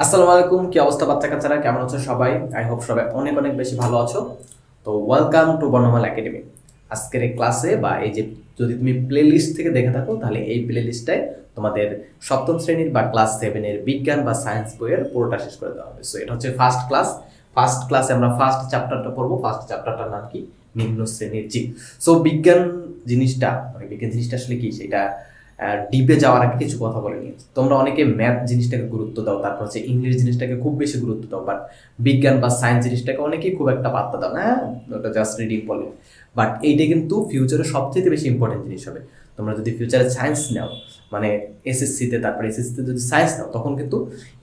আসসালামু আলাইকুম, কি অবস্থা বাচ্চা কাচ্চারা? কেমন আছো সবাই? আই হোপ সবাই অনেক অনেক বেশি ভালো আছো। তো ওয়েলকাম টু বর্ণমালা একাডেমি। আজকের এই ক্লাসে বা এই যে যদি তুমি প্লে লিস্ট থেকে দেখে থাকো তাহলে এই প্লে লিস্টটায় তোমাদের সপ্তম শ্রেণীর বা ক্লাস 7-এর বিজ্ঞান বা সায়েন্স বইয়ের পুরোটা শেষ করে দেওয়া হবে। সো এটা হচ্ছে ফার্স্ট ক্লাস। ফার্স্ট ক্লাসে আমরা ফার্স্ট চ্যাপ্টারটা পড়বো। ফার্স্ট চ্যাপ্টারটার নাম কি? নিম্ন শ্রেণীর জীব। সো বিজ্ঞান জিনিসটা মানে বিজ্ঞান জিনিসটা আসলে কি সেটা ডিপে যাওয়ার আগে কিছু কথা বলে নিই। তোমরা অনেকে ম্যাথ জিনিসটাকে গুরুত্ব দাও, তারপর হচ্ছে ইংলিশ জিনিসটাকে খুব বেশি গুরুত্ব দাও, বাট বিজ্ঞান বা সায়েন্স জিনিসটাকে অনেকেই খুব একটা পাত্তা দাও না। ওটা জাস্ট রিডিং বলে, বাট এইটা কিন্তু ফিউচারে সবচেয়ে বেশি ইম্পর্টেন্ট জিনিস হবে। তোমরা যদি ফিউচারে সায়েন্স নাও, মানে এসএসসিতে, তারপরে এসএসসিতে যদি সায়েন্স নাও, তখন কিন্তু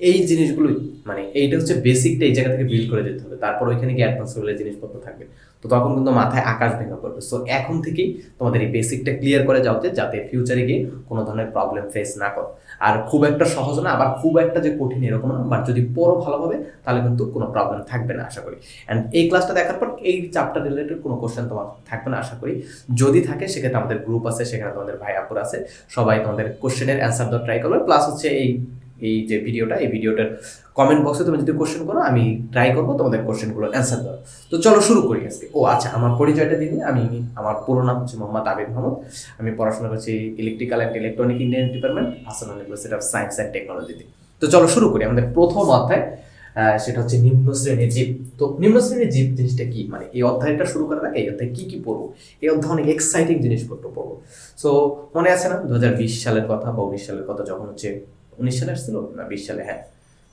এই জিনিসগুলোই মানে এইটা হচ্ছে বেসিকটা এই জায়গা থেকে বিল্ড করে যেতে হবে। তারপর ওইখানে গিয়ে অ্যাডভান্স লেভেলের জিনিসপত্র থাকবে। তো তখন কিন্তু মাথায় আকাশ ভেঙে পড়বে। সো এখন থেকেই তোমাদের এই বেসিকটা ক্লিয়ার করে যাও যাতে ফিউচারে গিয়ে কোনো ধরনের প্রবলেম ফেস না করো। আর খুব একটা সহজ না, আবার খুব একটা যে কঠিন এরকম না, বাট যদি পড়ো ভালোভাবে তাহলে কিন্তু কোনো প্রবলেম থাকবে না আশা করি। অ্যান্ড এই ক্লাসটা দেখার পর এই চ্যাপ্টার রিলেটেড কোনো কোশ্চেন তোমার থাকবে না আশা করি। যদি থাকে সেক্ষেত্রে আমাদের গ্রুপ আছে, সেখানে তোমাদের ভাই আপুর আছে, সবাই তোমাদের কোশ্চেনের অ্যান্সার দেওয়ার ট্রাই করবে। প্লাস হচ্ছে এই এই যে ভিডিওটা, এই ভিডিওটার কমেন্ট বক্সে তুমি যদি কোশ্চেন করো, আমি ট্রাই করবো তোমাদের কোশ্চেনগুলোর অ্যান্সার দেওয়ার। তো চলো শুরু করি আজকে। ও আচ্ছা, আমার পরিচয়টা দিই। আমি আমার পুরো নাম হচ্ছে মোহাম্মদ আবিদ মাহমুদ। আমি পড়াশোনা করছি electrical and electronic engineering department, Hasan university of science and টেকনোলজিতে। তো চলো শুরু করি। আমাদের প্রথম অধ্যায় সেটা হচ্ছে নিম্ন শ্রেণীর জীব। তো নিম্ন শ্রেণীর জীব জিনিসটা কি, মানে এই অধ্যায়টা শুরু করার আগে এই অধ্যায় কি কি পড়বো, এই অধ্যায় অনেক এক্সাইটিং জিনিসপত্র পড়বো। সো মনে আছে না 2020 সালের কথা বা 19 সালের কথা, যখন হচ্ছে 19 সালে আসছিল না 20 সালে, হ্যাঁ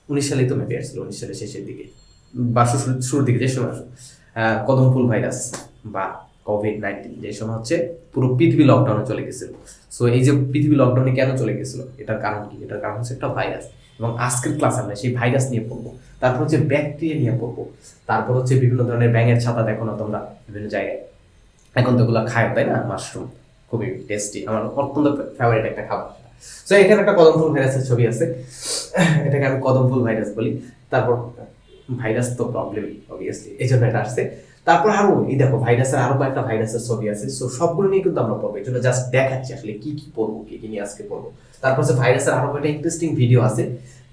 19 সালেই তো মেবি আসছিল, 19 সালের শেষের দিকে বা শুরুর দিকে, যে সময় আসলো কদমফুল ভাইরাস বা কোভিড-19, যে সময় হচ্ছে পুরো পৃথিবী লকডাউনে চলে গেছিল। সো এই যে পৃথিবী লকডাউনে কেন চলে গেছিল, এটার কারণ কি? এটার কারণ হচ্ছে একটা ভাইরাস। এবং আজকের ক্লাস আমরা সেই ভাইরাস নিয়ে পড়বো। তারপর হচ্ছে ব্যাকটেরিয়া নিয়ে পড়বো। তারপর হচ্ছে বিভিন্ন ধরনের ব্যাঙের ছাতা দেখো না তোমরা বিভিন্ন জায়গায়, এখন তো ওগুলো খায়, তাই না? মাশরুম খুবই টেস্টি, আমার অত্যন্ত ফেভারিট একটা খাবার। সো এখানে একটা কদমফুল ভাইরাসের ছবি আছে, এটাকে আমি কদমফুল ভাইরাস বলি। তারপর ভাইরাস তো প্রবলেম অবভিয়াসলি, এই জন্য এটা আসছে। তারপর আরো এই দেখো ভাইরাসের আরো কয়েকটা ভাইরাসের ছবি আছে। সো সবগুলো নিয়ে কিন্তু আমরা পড়বো, এই জন্য জাস্ট দেখাচ্ছি আসলে কি কি পড়বো, কি কি নিয়ে আজকে পড়বো। তারপর হচ্ছে ভাইরাসের আরো কয়েকটা ইন্টারেস্টিং ভিডিও আছে,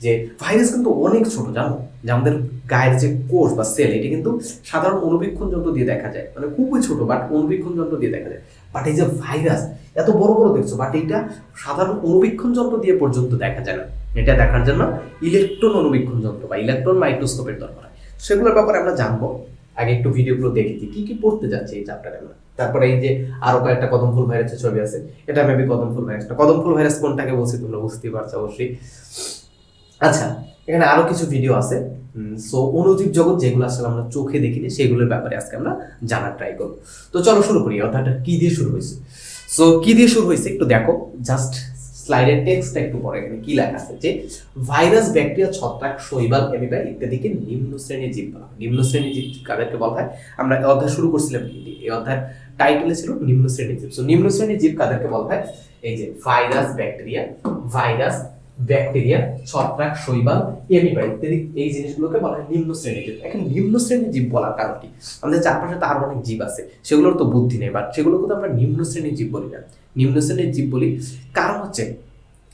যে ভাইরাস কিন্তু অনেক ছোট, জানো? যে আমাদের গায়ের যে কোষ বা সেল, এটা কিন্তু সাধারণ অণুবীক্ষণ যন্ত্র দিয়ে দেখা যায়, মানে খুবই ছোট, বাট অণুবীক্ষণ যন্ত্র দিয়ে দেখা যায়। বাট এই যে ভাইরাস এত বড় বড় দেখছো, বাট এইটা সাধারণ অণুবীক্ষণ যন্ত্র দিয়ে পর্যন্ত দেখা যায় না। এটা দেখার জন্য ইলেকট্রন অণুবীক্ষণ যন্ত্র বা ইলেকট্রন মাইক্রোস্কোপের দরকার হয়। সেগুলোর ব্যাপারে আমরা জানবো। আগে একটু ভিডিওগুলো দেখেছি কি কি পড়তে যাচ্ছে এই চ্যাপ্টারে আমরা। তারপরে এই যে আরো কয়েকটা কদমফুল ভাইরাসের ছবি আছে, এটা মেবি কদমফুল ভাইরাস না। কদমফুল ভাইরাস কোনটাকে বলছি তোমরা বুঝতেই পারছো অবশ্যই। আচ্ছা, এখানে আরো কিছু ভিডিও আছে। সো অণুজীব জগৎ যেগুলো আসলে আমরা চোখে দেখিনি, সেগুলোর ব্যাপারে আজকে আমরা জানার ট্রাই করবো। তো চলো শুরু করি। অধ্যায়টা কি দিয়ে শুরু হয়েছে? সো কি দিয়ে শুরু হয়েছে একটু দেখো, জাস্ট স্লাইডের টেক্সটটা একটু পরে। এখানে কি লেখা আছে যে ভাইরাস, ব্যাকটেরিয়া, ছত্রাক, শৈবাল, অ্যামিবা ইত্যাদিকে নিম্ন শ্রেণীর জীব বলা হয়। নিম্ন শ্রেণীর জীব কাদেরকে বলা হয়? আমরা এই অধ্যায় শুরু করছিলাম কি দিয়ে? এই অধ্যায়ের টাইটেলে ছিল নিম্ন শ্রেণীর জীব। সো নিম্ন শ্রেণীর জীব কাদেরকে বলা হয়? এই যে ভাইরাস, ব্যাকটেরিয়া, ছত্রাক, শৈবাল, অ্যামিবা ইত্যাদি এই জিনিসগুলোকে বলা হয় নিম্ন শ্রেণীর জীব। এখন নিম্ন শ্রেণীর জীব বলার কারণ কি? আমাদের চারপাশে তো আরো অনেক জীব আছে, সেগুলোর তো বুদ্ধি নেই, বাট সেগুলোকে তো আমরা নিম্ন শ্রেণীর জীব বলি না। নিম্ন শ্রেণীর জীব বলি কারণ হচ্ছে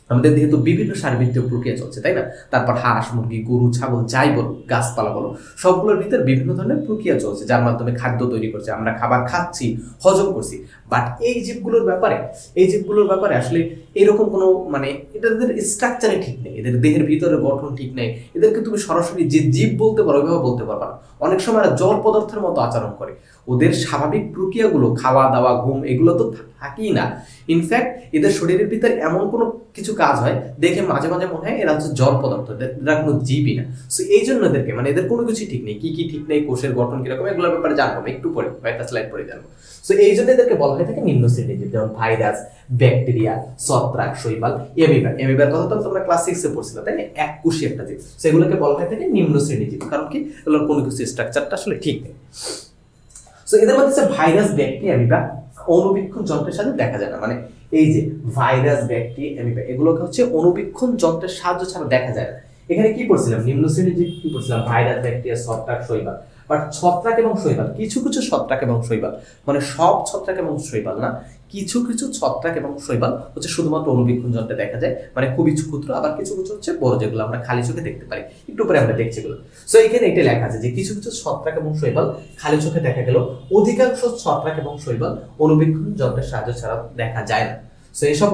আমাদের দেহে তো বিভিন্ন শারীরবৃত্তীয় প্রক্রিয়া চলছে, তাই না? তারপর হাঁস, মুরগি, গরু, ছাগল, যাই বলো, গাছপালা বলো, সবগুলোর ভিতরে বিভিন্ন ধরনের প্রক্রিয়া চলছে, যার মাধ্যমে খাদ্য তৈরি করছে, আমরা খাবার খাচ্ছি, হজম করছি। বাট এই জীবগুলোর ব্যাপারে আসলে এরকম কোনো মানে এদের স্ট্রাকচারে ঠিক নেই, এদের দেহের ভিতরে গঠন ঠিক নেই। এদেরকে তুমি সরাসরি যে জীব বলতে পারো ওইভাবে বলতে পারবা না। অনেক সময় এরা জড় পদার্থের মতো আচরণ করে। ওদের স্বাভাবিক প্রক্রিয়াগুলো, খাওয়া দাওয়া, ঘুম, এগুলো তো থাকেই না। ইনফ্যাক্ট এদের শরীরের ভিতরে এমন কোনো কিছু কাজ হয় দেখে মাঝে মাঝে মনে হয় এরা হচ্ছে জড় পদার্থ, এরা কোনো জীবই না। সো এই জন্য এদেরকে মানে এদের কোনো কিছু ঠিক নেই। কি কি ঠিক নেই, কোষের গঠন কিরকম, এগুলোর ব্যাপারে জানবো একটু পরে, কয়েকটা স্লাইড পরে জানবো। সো এই জন্য এদেরকে বলা হয়ে থাকে নিম্ন শ্রেণীর জীব, যেমন ভাইরাস, ব্যাকটেরিয়া, ছত্রাক, শৈবাল, অ্যামিবার কথা তো তোমরা ক্লাস 6 এ পড়ছিলে, তাই না? এককোষী একটা জীব। সেগুলোকে বলা হয়ে থাকে নিম্ন শ্রেণীর জীব। কারণ কি? এগুলোর কোনো কিছু স্ট্রাকচারটা আসলে ঠিক নেই। সো এদের মধ্যে ভাইরাস, ব্যাকটেরিয়া, অ্যামিবা অণুবীক্ষণ যন্ত্রের সাথে দেখা যায় না। মানে এই যে ভাইরাস, ব্যাকটেরিয়া, অ্যামিবা এগুলোকে হচ্ছে অণুবীক্ষণ যন্ত্রের সাহায্য ছাড়া দেখা যায় না। এখানে কি পড়ছিলাম? নিম্ন শ্রেণীর জীব কি পড়ছিলাম? ভাইরাস, ব্যাকটেরিয়া, ছত্রাক, শৈবাল। বাট ছত্রাক এবং শৈবাল, কিছু কিছু ছত্রাক এবং শৈবাল, মানে সব ছত্রাক এবং শৈবাল না, কিছু কিছু ছত্রাক এবং শৈবাল হচ্ছে শুধুমাত্র অনুবীক্ষণ যন্ত্রে দেখা যায়, মানে খুবই ক্ষুদ্র, আবার কিছু কিছু হচ্ছে বড়, যেগুলো আমরা খালি চোখে দেখতে পারি। একটু পরে আমরা দেখছি এগুলো। সো এখানে এটা লেখা আছে যে কিছু কিছু ছত্রাক এবং শৈবাল খালি চোখে দেখা গেল, অধিকাংশ ছত্রাক এবং শৈবাল অনুবীক্ষণ যন্ত্রের সাহায্য ছাড়া দেখা যায় না। সো এইসব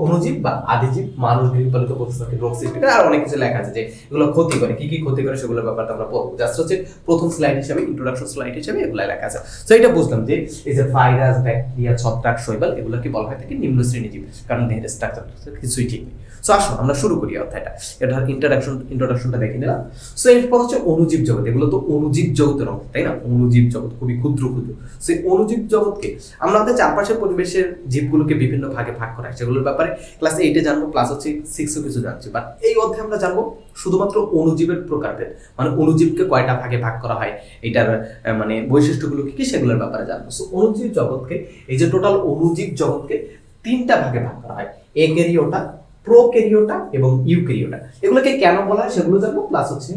অণুজীব বা আদিজীব, মানুষ, গৃহপালিত পশু পাখি, রোগ সৃষ্টি করে, আর অনেক কিছু লেখা আছে যে এগুলো ক্ষতি করে, কি কি ক্ষতি করে সেগুলোর ব্যাপারটা আমরা পড়বো। জাস্ট হচ্ছে প্রথম স্লাইড হিসেবে, ইন্ট্রোডাকশন স্লাইড হিসেবে এগুলো লেখা আছে। সো এটা বুঝলাম যে এই যে ভাইরাস, ব্যাকটেরিয়া, ছত্রাক, শৈবাল, এগুলোকে বলা হয় থাকে নিম্ন শ্রেণী জীব, কারণ দেহের স্ট্রাকচার কিছুই ঠিক নেই। সো আসুন আমরা শুরু করি অধ্যায়টা। এটা ইন্ট্রোডাকশনটা দেখে নিলাম। সো এরপর হচ্ছে অণুজীব জগৎ। এগুলো তো অণুজীব জগতের অংশ, তাই না? অণুজীব জগৎ খুবই ক্ষুদ্র ক্ষুদ্র। সেই অণুজীব জগৎকে আমরা আমাদের চারপাশের পরিবেশের জীবগুলোকে বিভিন্ন ভাগে ভাগ করা হয়, সেগুলোর ব্যাপারে ক্লাস 8-এ জানবো, প্লাস হচ্ছে 6-এও কিছু জানছি। বাট এই অধ্যায়ে আমরা জানবো শুধুমাত্র অণুজীবের প্রকারভেদ, মানে অণুজীবকে কয়টা ভাগে ভাগ করা হয়, এটার মানে বৈশিষ্ট্যগুলো কি কি সেগুলোর ব্যাপারে জানবো। সো অণুজীব জগৎকে, এই যে টোটাল অণুজীব জগৎকে 3টা ভাগে ভাগ করা হয়, এক্যারিওটা, প্রোক্যারিওটা এবং ইউক্যারিওটা। এগুলোকে কেন বলা হয় সেগুলো জানবো, প্লাস হচ্ছে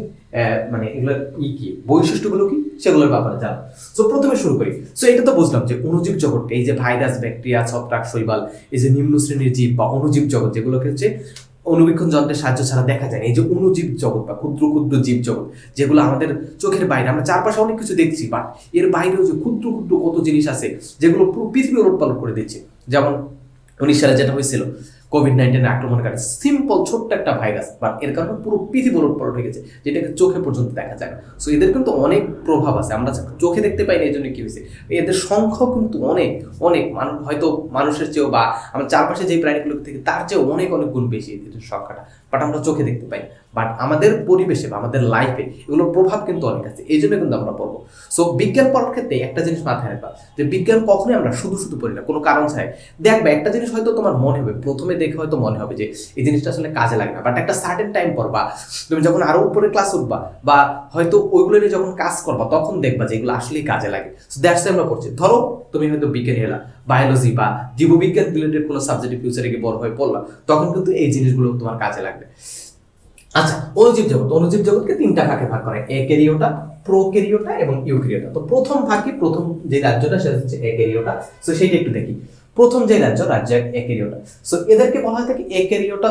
মানে এগুলোর কি বৈশিষ্ট্যগুলো কি সেগুলোর ব্যাপারে জানবো। সো প্রথমে শুরু করি। সো এটা তো বুঝলাম যে অণুজীব জগৎকে, এই যে ভাইরাস, ব্যাকটেরিয়া, ছত্রাক, শৈবাল, এই যে নিম্ন শ্রেণীর জীব বা অণুজীব জগৎ, যেগুলোকে হচ্ছে অনুবীক্ষণ যন্ত্রের সাহায্য ছাড়া দেখা যায় না, এই যে অণুজীব জগৎ বা ক্ষুদ্র ক্ষুদ্র জীব জগৎ, যেগুলো আমাদের চোখের বাইরে, আমরা চারপাশে অনেক কিছু দেখছি, বাট এর বাইরেও যে ক্ষুদ্র ক্ষুদ্র কত জিনিস আছে যেগুলো পুরো পৃথিবী ওলটপালট করে দিচ্ছে। যেমন 19 সালে যেটা হয়েছিল, কোভিড-19 আক্রমণকারী সিম্পল ছোট্ট একটা ভাইরাস, বাট এর কারণে পুরো পৃথিবী ওলটপালট হয়ে গেছে, যেটাকে চোখে পর্যন্ত দেখা যায় না। সো এদের কিন্তু অনেক প্রভাব আছে, আমরা চোখে দেখতে পাই না, এই জন্য কি হয়েছে, এদের সংখ্যা কিন্তু অনেক অনেক হয়তো মানুষের চেয়েও বা আমার চারপাশে যে প্রাণীগুলো থেকে তার চেয়েও অনেক অনেক গুণ বেশি এদের সংখ্যাটা, বাট আমরা চোখে দেখতে পাই। বাট আমাদের পরিবেশে বা আমাদের লাইফে এগুলোর প্রভাব কিন্তু অনেক আছে, এই জন্য কিন্তু আমরা পড়বো। সো বিজ্ঞান পড়ার ক্ষেত্রে একটা জিনিস মাথায় রাখবা, যে বিজ্ঞান কখনোই আমরা শুধু শুধু পড়ি না, কোনো কারণ ছাড়াই। দেখবে একটা জিনিস হয়তো তোমার মনে হবে, প্রথমে দেখে হয়তো মনে হবে যে এই জিনিসটা আসলে কাজে লাগে না, বাট একটা সার্টেন টাইম পর বা তুমি যখন আরো উপরে ক্লাস উঠবা বা হয়তো ওইগুলো নিয়ে যখন কাজ করবা, তখন দেখবা যে এগুলো আসলেই কাজে লাগে। সো দ্যাটস আমরা পড়ছি। ধরো তুমি হয়তো বিজ্ঞানী হলা, বায়োলজি বা জীববিজ্ঞান রিলেটেড কোনো সাবজেক্ট ফিউচারে গিয়ে বড় হয়ে পড়লা, তখন কিন্তু এই জিনিসগুলো তোমার কাজে লাগবে। আচ্ছা, অণুজীব জগৎ, অণুজীব জগৎকে 3টা ভাগে ভাগ করে, এক্যারিওটা, প্রোক্যারিওটা এবং ইউক্যারিওটা। তো প্রথম ভাগে, প্রথম যে রাজ্যটা সেটা হচ্ছে এক্যারিওটা। সো সেইটা একটু দেখি। প্রথম যে রাজ্য এক্যারিওটা। সো এদেরকে বলা হয় থাকে এক্যারিওটা,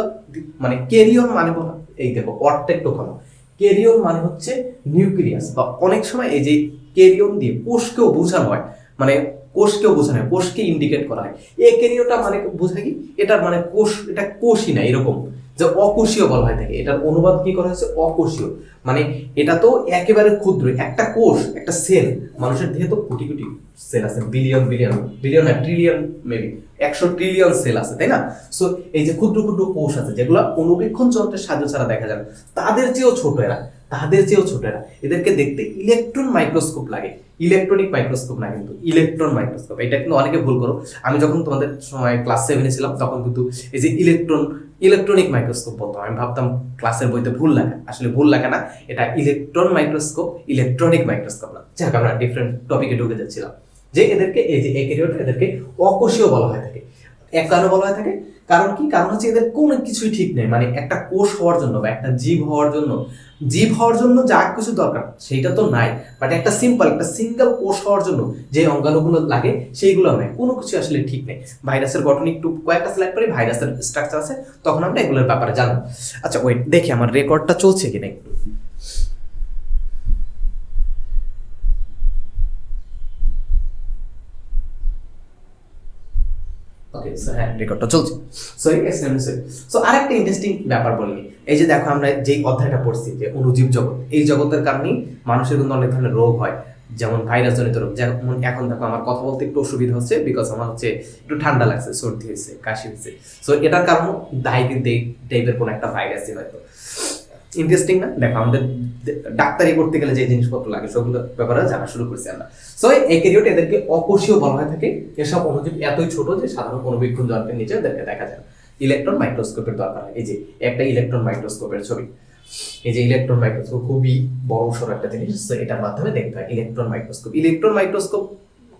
মানে ক্যারিয়ন মানে বলা, এই দেখো অর্থটা একটু ভালো, ক্যারিয়ন মানে হচ্ছে নিউক্লিয়াস, বা অনেক সময় এই যে ক্যারিয়ন দিয়ে কোষকেও বোঝানো হয়, মানে কোষকেও বোঝানো হয়, কোষকে ইন্ডিকেট করা হয়। এক্যারিওটা মানে বোঝায় কি, এটার মানে কোষ, এটা কোষই না, এরকম যে অকোষীয় বলা হয় থাকে। এটার অনুবাদ কি করা হয়েছে, অকোষীয়, মানে এটা তো একেবারে ক্ষুদ্র একটা কোষ, একটা সেল। মানুষের দেহে তো কোটি কোটি সেল আছে, বিলিয়ন বিলিয়ন বিলিয়ন না ট্রিলিয়ন, মেবি 100 ট্রিলিয়ন সেল আছে, তাই না? সো এই যে ক্ষুদ্র ক্ষুদ্র কোষ আছে যেগুলো অনুবীক্ষণ যন্ত্রের সাহায্য ছাড়া দেখা যায় না, তাদের চেয়েও ছোট এরা, তাদের চেয়েও ছোট এরা। এদেরকে দেখতে ইলেকট্রন মাইক্রোস্কোপ লাগে, ইলেকট্রনিক মাইক্রোস্কোপ না, কিন্তু ইলেকট্রন মাইক্রোস্কোপ। এটা কিন্তু অনেকে ভুল করো। আমি যখন তোমাদের সময় ক্লাস 7-এ ছিলাম, তখন কিন্তু এই যে ইলেকট্রনিক মাইক্রোস্কোপ বলতাম, আমি ভাবতাম ক্লাসের বইতে ভুল লেখা, আসলে ভুল লেখা না, এটা ইলেকট্রন মাইক্রোস্কোপ, ইলেকট্রনিক মাইক্রোস্কোপ না। যাক, আমরা ডিফারেন্ট টপিকে ঢুকে যাচ্ছিলাম। যে এদেরকে, এই যে এক্যারিওটা, এদেরকে অকোষীয় বলা হয় থাকে। এক কারণে বলা হয় থাকে, কারণ কি, কারণ হচ্ছে এদের কোনো কিছুই ঠিক নেই, মানে একটা কোষ হওয়ার জন্য বা একটা জীব হওয়ার জন্য যা কিছু দরকার সেইটা তো নাই, বাট একটা সিঙ্গেল কোষ হওয়ার জন্য যে অঙ্গাণুগুলো লাগে সেইগুলো নাই, কোনো কিছু আসলে ঠিক নেই। ভাইরাসের গঠন একটু কয়েকটা স্লাইড পরে ভাইরাসের স্ট্রাকচার আছে, তখন আমরা এগুলোর ব্যাপারে জানবো। আচ্ছা ওয়েট, দেখি আমার রেকর্ডটা চলছে কিনা একটু। ওকে, সো হ্যাঁ, রেকর্ডটা চলছে। সো আরেকটা ইন্টারেস্টিং ব্যাপার বলিনি, এই যে দেখো আমরা যেই অধ্যায়টা পড়ছি যে অণুজীব জগৎ, এই জগতের কারণেই মানুষের কিন্তু অনেক ধরনের রোগ হয়, যেমন ভাইরাস জনিত রোগ। যেমন এখন দেখো আমার কথা বলতে একটু অসুবিধা হচ্ছে, বিকজ আমার হচ্ছে একটু ঠান্ডা লাগছে, সর্দি হয়েছে, কাশি হয়েছে। সো এটার কারণ দায়ী কিন্তু এই টাইপের কোনো একটা ভাইরাসই হয়তো। ইন্টারেস্টিং না? দেখো আমাদের ডাক্তারি করতে গেলে যে জিনিসপত্র লাগে সেগুলো ব্যাপারে জানা শুরু করছি আমরা। সো এক্যারিওট, এদেরকে অকোষীয় বলা হয়ে থাকে। এসব অণুজীব এতই ছোট যে সাধারণ অনুবীক্ষণ যন্ত্রের নিচে এদেরকে দেখা যায়, ইলেকট্রন মাইক্রোস্কোপের দরকার হয়। এই যে একটা ইলেকট্রন মাইক্রোস্কোপের ছবি, এই যে ইলেকট্রন মাইক্রোস্কোপ খুবই বড় সড়ো একটা জিনিস, তো এটার মাধ্যমে দেখতে হয় ইলেকট্রন মাইক্রোস্কোপ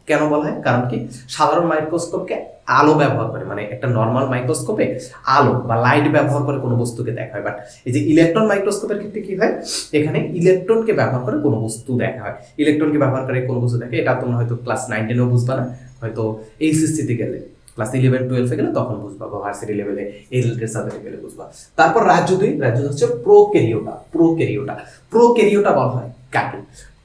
কেন বলা হয়? কারণ কি সাধারণ মাইক্রোস্কোপকে আলো ব্যবহার করে, মানে একটা নর্মাল মাইক্রোস্কোপে আলো বা লাইট ব্যবহার করে কোনো বস্তুকে দেখা হয়, বাট এই যে ইলেকট্রন মাইক্রোস্কোপের ক্ষেত্রে কি হয়, এখানে ইলেকট্রনকে ব্যবহার করে কোনো বস্তু দেখা হয়, ইলেকট্রনকে ব্যবহার করে কোনো বস্তু দেখে। এটা তোমরা হয়তো ক্লাস 9-10-এও বুঝবা না, হয়তো এইচএসসিতে গেলে, ক্লাস 11-12 গেলে তখন বুঝবা, বা ভার্সিটি লেভেলে এই রিলেটেড সাবজেক্টে গেলে বুঝবা। তারপর রাজ্য 2, রাজ্য হচ্ছে প্রোক্যারিওটা। প্রোক্যারিওটা বলা হয় কাকে?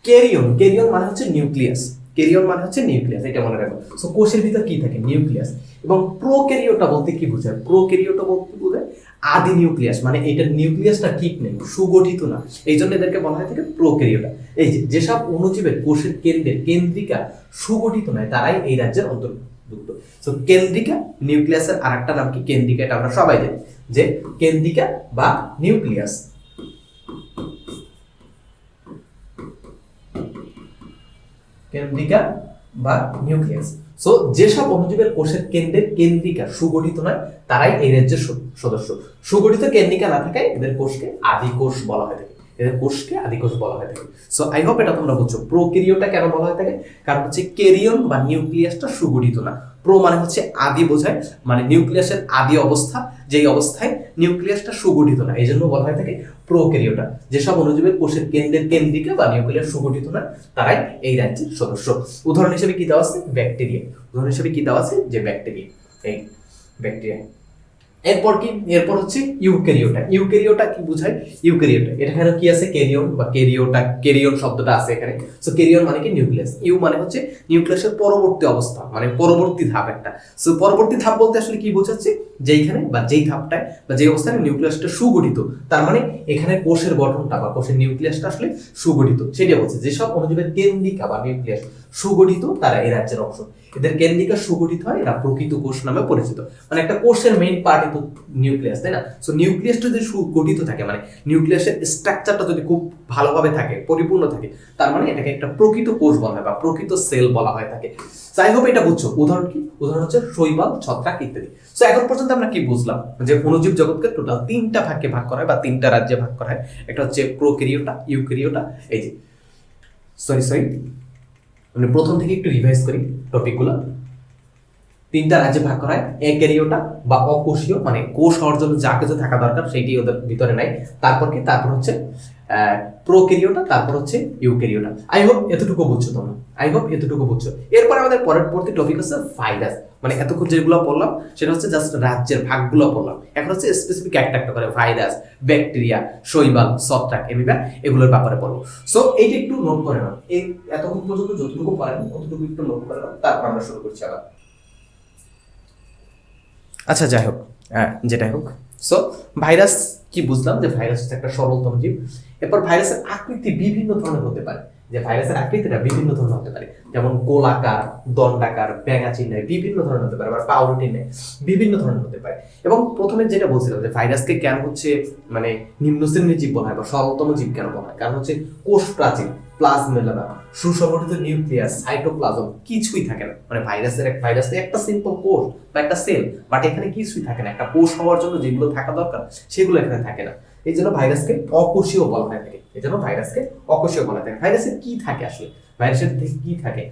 ক্যারিয়ন মানে হচ্ছে নিউক্লিয়াস, ক্যারিয়ন মানে হচ্ছে নিউক্লিয়াস, এটা মনে রাখো। সো কোষের ভিতর কি থাকে? নিউক্লিয়াস। এবং প্রোক্যারিওটা বলতে কি বোঝায়? প্রোক্যারিওটা বলতে বোঝায় আদি নিউক্লিয়াস, মানে এটার নিউক্লিয়াসটা ঠিক নেই, সুগঠিত না, এই জন্য এদেরকে বলা হয় থাকে প্রোক্যারিওটা। এই যে যেসব অণুজীবের কোষের কেন্দ্রিকা সুগঠিত নয় তারাই এই রাজ্যের অন্তর্ভুক্ত। সো কেন্দ্রিকা, নিউক্লিয়াসের আরেকটা নাম কি? কেন্দ্রিকা। এটা আমরা সবাই জানি যে কেন্দ্রিকা বা নিউক্লিয়াস, কেন্দ্রিকা বা নিউক্লিয়াস। সো যেসব অণুজীবের কোষের কেন্দ্রিকা সুগঠিত নয় তারাই এই রাজ্যের সদস্য। সুগঠিত কেন্দ্রিকা না থাকায় এদের কোষকে আদি কোষ বলা হয় থাকে, এদের কোষকে আদি কোষ বলা হয় থাকে। সো আই হোপ এটা তোমরা বুঝছো। প্রোক্যারিওটা কেন বলা হয় থাকে? কারণ হচ্ছে ক্যারিয়ন বা নিউক্লিয়াসটা সুগঠিত না। প্রো মানে হচ্ছে আদি বোঝায়, মানে নিউক্লিয়াসের আদি অবস্থা, যেই অবস্থায় নিউক্লিয়াসটা সুগঠিত না, এই জন্য বলা হয় থাকে প্রোক্যারিওটা। যেসব অণুজীবের কোষের কেন্দ্রিকা বা নিউক্লিয়াস সুগঠিত না তারাই এই রাজ্যের সদস্য। উদাহরণ হিসেবে কি দেওয়া আছে? ব্যাকটেরিয়া। উদাহরণ হিসেবে কি দেওয়া আছে? যে ব্যাকটেরিয়া, এই ব্যাকটেরিয়া। এরপর কি? এরপর হচ্ছে ইউক্যারিওটা। ইউক্যারিওটা কি বোঝায়? ইউক্যারিওটা এখানে কি আছে? ক্যারিয়ন বা ক্যারিয়ন শব্দটা আছে এখানে। সো ক্যারিয়ন মানে কি? নিউক্লিয়াস। ইউ মানে হচ্ছে নিউক্লিয়াসের পরবর্তী অবস্থা, মানে পরবর্তী ধাপ একটা। সো পরবর্তী ধাপ বলতে আসলে কি বোঝাচ্ছে? যেইখানে বা যেই ধাপটায় বা যেই অবস্থায় নিউক্লিয়াসটা সুগঠিত, তার মানে এখানে কোষের গঠনটা বা কোষের নিউক্লিয়াসটা আসলে সুগঠিত, সেটা বলছে। যেসব অণুজীবের কেন্দ্রিকা বা নিউক্লিয়াস সুগঠিত তারা এই রাজ্যের অংশ। এদের কেন্দ্রিকা সুগঠিত হয়, এরা প্রকৃত কোষ নামে পরিচিত। মানে একটা কোষের মেইন পার্ট তো নিউক্লিয়াস, তাই না? সো নিউক্লিয়াসটা যদি সুগঠিত থাকে, মানে নিউক্লিয়াসের স্ট্রাকচারটা যদি খুব ভালোভাবে থাকে, পরিপূর্ণ থাকে, তার মানে এটাকে একটা প্রকৃত কোষ বলা হয় বা প্রকৃত সেল বলা হয় থাকে। যাই হোক, এটা বুঝছো। উদাহরণ কি? উদাহরণ হচ্ছে শৈবাল, ছত্রাক ইত্যাদি। সো এখন পর্যন্ত আমরা কি বুঝলাম? যে অণুজীব জগৎকে টোটাল 3টা ভাগে ভাগ করা হয় বা 3টা রাজ্যে ভাগ করা হয়। একটা হচ্ছে প্রোক্যারিওটা, ইউক্যারিওটা, এই যে সরি মানে প্রথম থেকে একটু রিভাইজ করি টপিকগুলো। 3টা রাজ্যে ভাগ করা হয়। ক্যারিওটা বা অকোষীয়, মানে কোষ হওয়ার জন্য যা কিছু থাকা দরকার সেইটি ওদের ভিতরে নাই। তারপর কি? তারপর হচ্ছে প্রোক্যারিওটা, তারপর হচ্ছে ইউক্যারিওটা। আই হোপ এতটুকু বুঝছো তোমরা, আই হোপ এতটুকু বুঝছো। এরপর আমাদের পরবর্তী টপিক হচ্ছে ভাইরাস। মানে এতক্ষণ যেগুলো পড়লাম সেটা হচ্ছে জাস্ট রাজ্যের ভাগগুলো পড়লাম। এখন হচ্ছে স্পেসিফিক একটা একটা করে ভাইরাস, ব্যাকটেরিয়া, শৈবাল, ছত্রাক, এমিবা, এগুলোর ব্যাপারে পড়বো। সো এইটা একটু নোট করে নাও। এই এতক্ষণ পর্যন্ত যতটুকু পারেন ততটুকু একটু নোট করে নাও, তারপর আমরা শুরু করছি আবার। আচ্ছা, যাই হোক, যেটাই হোক। সো ভাইরাস কি বুঝলাম? যে ভাইরাস হচ্ছে একটা সরলতম জীব। এরপর ভাইরাসের আকৃতি বিভিন্ন ধরনের হতে পারে, যে ভাইরাসের আকৃতিটা বিভিন্ন ধরনের হতে পারে, যেমন গোলাকার, দণ্ডাকার, ব্যাঙা চিহ্নের, বিভিন্ন ধরনের হতে পারে, আবার পাউরুটি নেয়, বিভিন্ন ধরনের হতে পারে। এবং প্রথমে যেটা বলছিলাম যে ভাইরাসকে কেন হচ্ছে মানে নিম্ন শ্রেণীর জীব বলা হয় বা সরলতম জীব কেন বলা হয়? কারণ হচ্ছে কোষ প্রাচীর, প্লাজমেলা, সুসংগঠিত নিউক্লিয়াস, সাইটোপ্লাজম কিছুই থাকে না। মানে ভাইরাসে একটা সিম্পল কোষ বা একটা সেল, বাট এখানে কিছুই থাকে না। একটা কোষ হওয়ার জন্য যেগুলো থাকা দরকার সেগুলো এখানে থাকে না। এই জন্য ভাইরাসকে অকোষীয় বলা হয় থাকে। এই জন্য ভাইরাসকে অকোষীয় বলা থাকে। ভাইরাসের কি থাকে আসলে? ভাইরাসের দেহে কি থাকে?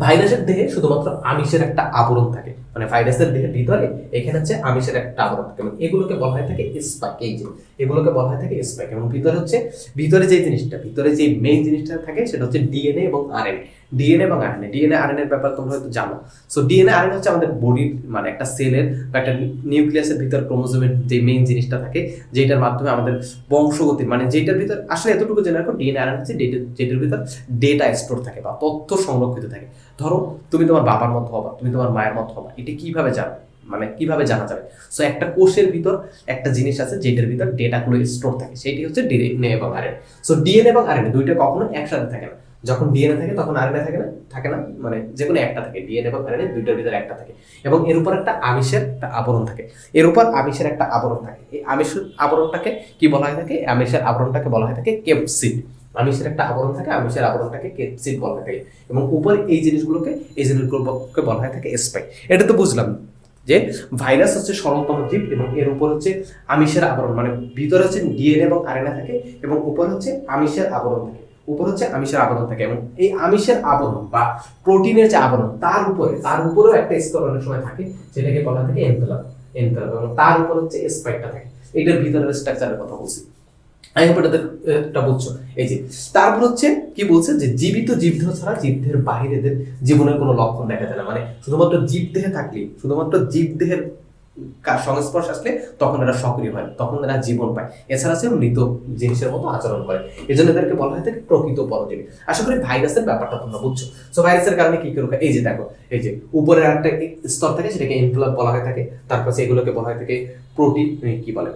ভাইরাসের দেহে শুধুমাত্র আমিষের একটা আবরণ থাকে। মানে ভাইরাসের দেহের ভিতরে এখানে হচ্ছে আমিষের একটা আবরণ থাকে, মানে এগুলোকে বলা হয় থাকে স্পাইক। এই যে এগুলোকে বলা হয় থাকে স্পাইক। এবং ভিতরে যে জিনিসটা, ভিতরে যে মেইন জিনিসটা থাকে সেটা হচ্ছে ডিএনএ এবং আরএনএ। ডিএনএ এবং আরএনএ, ডিএনএ আরএনএ এর ব্যাপারে তোমরা হয়তো জানো। সো ডিএনএ আরএনএ হচ্ছে আমাদের বডির, মানে একটা সেলের বা একটা নিউক্লিয়াসের ভিতর ক্রোমোজোমের যে মেইন জিনিসটা থাকে, যেটার মাধ্যমে আমাদের বংশগতির, মানে যেটার ভিতর আসলে এতটুকু জেনে রাখো, ডিএনএ আরএনএ হচ্ছে যেটার ভিতর ডেটা স্টোর থাকে বা তথ্য সংরক্ষিত থাকে। ধরো তুমি তোমার বাবার মতো হবা, তুমি তোমার মায়ের মতো হবা, এটা কিভাবে জানো? মানে কিভাবে জানা যাবে? সো একটা কোষের ভিতর একটা জিনিস আছে যেটার ভিতর ডেটাগুলো স্টোর থাকে, সেটি হচ্ছে ডিএনএ এবং আরএনএ। সো ডিএনএ এবং আরএনএ দুইটা কখনো একসাথে থাকে না। যখন ডিএনএ থাকে তখন আরএনএ থাকে না, মানে যে কোনো একটা থাকে। ডিএনএ এবং আরএনএ দুইটার ভিতরে একটা থাকে, এবং এর উপর একটা আমিষের একটা আবরণ থাকে। এর উপর আমিষের একটা আবরণ থাকে। এই আমিষের আবরণটাকে কি বলা হয় থাকে? আমিষের আবরণটাকে বলা হয় থাকে ক্যাপসিড। আমিষের একটা আবরণ থাকে, আমিষের আবরণটাকে ক্যাপসিড বলা হয় থাকে। এবং উপরে এই জিনিসগুলোকে বলা হয় থাকে স্পাইক। এটা তো বুঝলাম যে ভাইরাস হচ্ছে সরলতম জীব, এবং এর উপর হচ্ছে আমিষের আবরণ, মানে ভিতরে হচ্ছে ডিএনএ এবং আরএনএ থাকে, এবং উপর হচ্ছে আমিষের আবরণ থাকে। উপরে হচ্ছে আমিষের আবরণ থাকে, এবং এই আমিষের আবরণ বা প্রোটিনের যে আবরণ তার উপরেও একটা স্তর অনেক সময় থাকে, যেটাকে বলা থাকে এনভেলাপ, এবং তার উপর হচ্ছে স্পাইকটা থাকে। এটার ভিতরের স্ট্রাকচারের কথা বলছি, আমি এটা বুঝছো। এই যে তারপর হচ্ছে কি বলছে যে জীবিত জীবদেহ ছাড়া জীবদেহের বাহিরেদের জীবনের কোনো লক্ষণ দেখা যায় না, মানে শুধুমাত্র জীবদেহে থাকলে, শুধুমাত্র জীবদেহের সংস্পর্শ আসলে তখন এরা সক্রিয় হয়, তখন এরা জীবন পায়, এছাড়া সে মৃত জিনিসের মতো আচরণ করে। এই জন্য এদেরকে বলা হয় থাকে প্রকৃত পরজীবী। আশা করি ভাইরাসের ব্যাপারটা তোমরা বুঝছো। সো ভাইরাসের কারণে কি করে, এই যে দেখো, এই যে উপরে একটা স্তর থাকে সেটাকে এনভেলপ বলা হয় থাকে, তারপর এগুলোকে বলা হয় থাকে প্রোটিন, কি বলে,